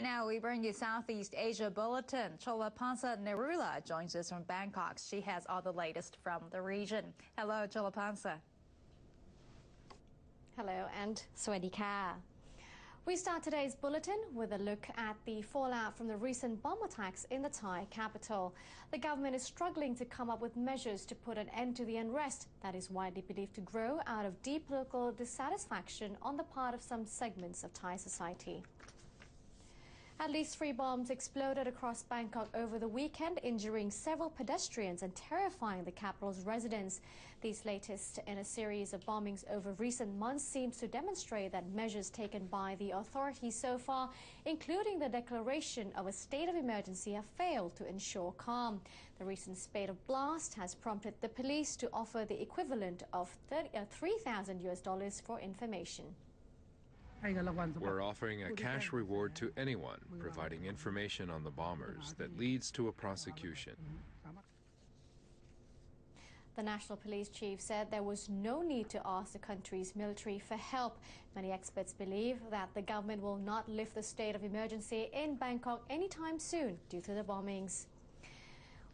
now we bring you Southeast Asia Bulletin. Cholapansa Nerula joins us from Bangkok. She has all the latest from the region. Hello, Cholapansa. Hello and Swadika. We start today's bulletin with a look at the fallout from the recent bomb attacks in the Thai capital. The government is struggling to come up with measures to put an end to the unrest that is widely believed to grow out of deep political dissatisfaction on the part of some segments of Thai society. At least 3 bombs exploded across Bangkok over the weekend, injuring several pedestrians and terrifying the capital's residents. These latest in a series of bombings over recent months seems to demonstrate that measures taken by the authorities so far, including the declaration of a state of emergency, have failed to ensure calm. The recent spate of blasts has prompted the police to offer the equivalent of $3,000 for information. We're offering a cash reward to anyone providing information on the bombers that leads to a prosecution. The National Police Chief said there was no need to ask the country's military for help. Many experts believe that the government will not lift the state of emergency in Bangkok anytime soon due to the bombings.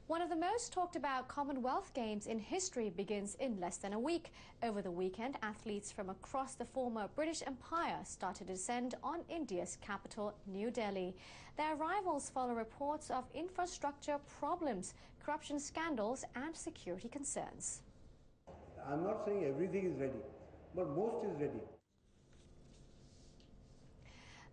One of the most talked about Commonwealth Games in history begins in less than a week. Over the weekend, athletes from across the former British Empire started to descend on India's capital, New Delhi. Their arrivals follow reports of infrastructure problems, corruption scandals and security concerns. I'm not saying everything is ready, but most is ready.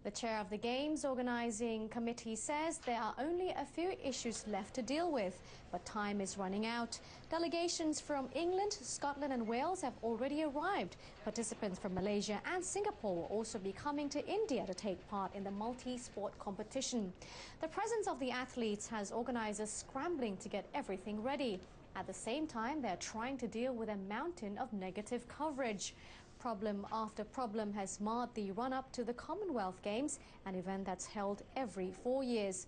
The chair of the Games organizing committee says there are only a few issues left to deal with, but time is running out. Delegations from England, Scotland and Wales have already arrived. Participants from Malaysia and Singapore will also be coming to India to take part in the multi-sport competition. The presence of the athletes has organizers scrambling to get everything ready. At the same time, they're trying to deal with a mountain of negative coverage. Problem after problem has marred the run-up to the Commonwealth Games, an event that's held every 4 years.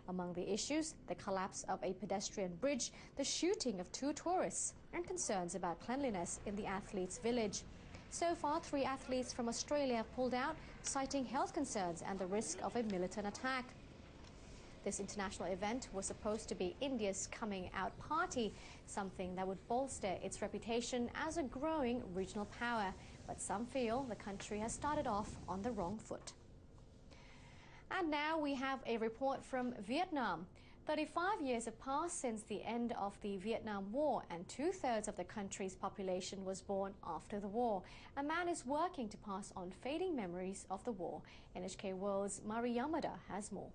Among the issues, the collapse of a pedestrian bridge, the shooting of 2 tourists, and concerns about cleanliness in the athletes' village. So far, 3 athletes from Australia have pulled out, citing health concerns and the risk of a militant attack. This international event was supposed to be India's coming out party, something that would bolster its reputation as a growing regional power. But some feel the country has started off on the wrong foot. And now we have a report from Vietnam. 35 years have passed since the end of the Vietnam War, and 2/3 of the country's population was born after the war. A man is working to pass on fading memories of the war. NHK World's Mari Yamada has more.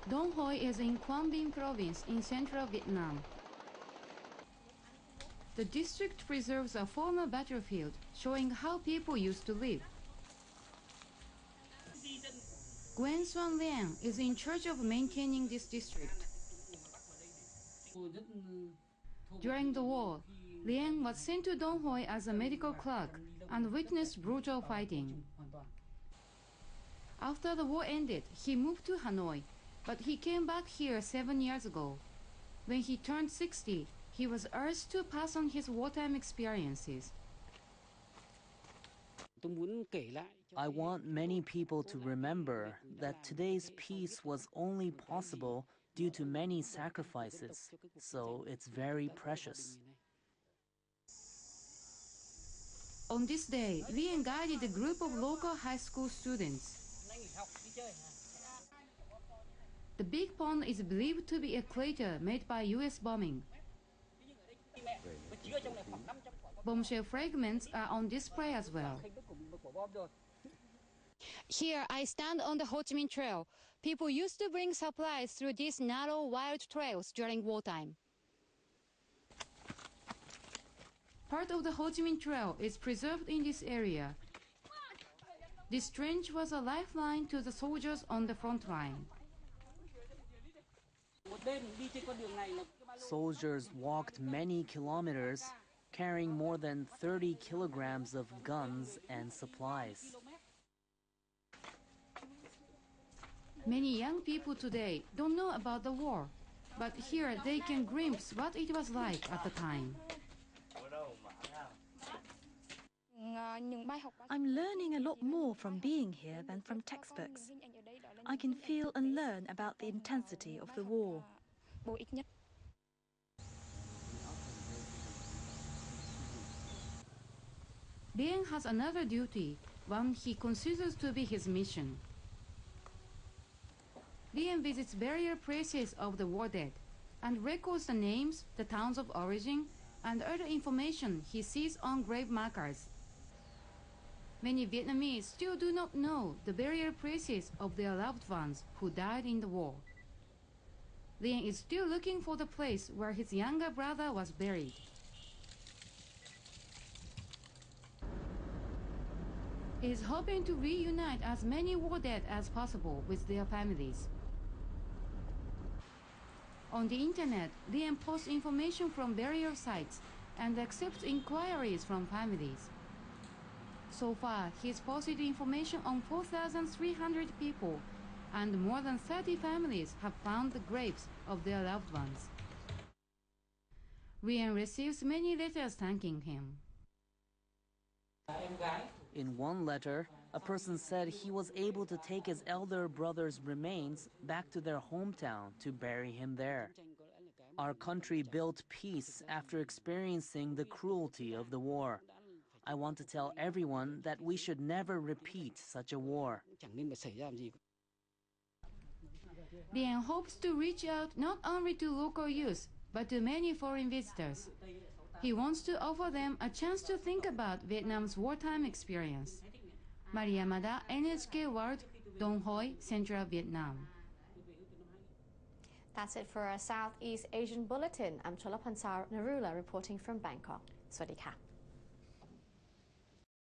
Dong Hoi is in Quang Binh province in central Vietnam. The district preserves a former battlefield showing how people used to live. Nguyen Xuan Liang is in charge of maintaining this district. During the war, Liang was sent to Dong Hoi as a medical clerk and witnessed brutal fighting. After the war ended, he moved to Hanoi, but he came back here 7 years ago. When he turned 60, he was urged to pass on his wartime experiences. I want many people to remember that today's peace was only possible due to many sacrifices, so it's very precious. On this day, Lian guided a group of local high school students. The big pond is believed to be a crater made by US bombing. Bombshell fragments are on display as well. Here I stand on the Ho Chi Minh Trail. People used to bring supplies through these narrow wild trails during wartime. Part of the Ho Chi Minh Trail is preserved in this area. This trench was a lifeline to the soldiers on the front line. Soldiers walked many kilometers, carrying more than 30 kilograms of guns and supplies. Many young people today don't know about the war, but here they can glimpse what it was like at the time. I'm learning a lot more from being here than from textbooks. I can feel and learn about the intensity of the war. Bien has another duty, one he considers to be his mission. Bien visits burial places of the war dead and records the names, the towns of origin, and other information he sees on grave markers. Many Vietnamese still do not know the burial places of their loved ones who died in the war. Bien is still looking for the place where his younger brother was buried. He is hoping to reunite as many war dead as possible with their families. On the internet, Bien posts information from burial sites and accepts inquiries from families. So far, he has posted information on 4,300 people, and more than 30 families have found the graves of their loved ones. Bien receives many letters thanking him. In one letter, a person said he was able to take his elder brother's remains back to their hometown to bury him there. Our country built peace after experiencing the cruelty of the war. I want to tell everyone that we should never repeat such a war. Bien hopes to reach out not only to local youth, but to many foreign visitors. He wants to offer them a chance to think about Vietnam's wartime experience. Maria Mada, NHK World, Dong Hoi, Central Vietnam. That's it for our Southeast Asian Bulletin. I'm Cholapansar Narula reporting from Bangkok. Swadee ka.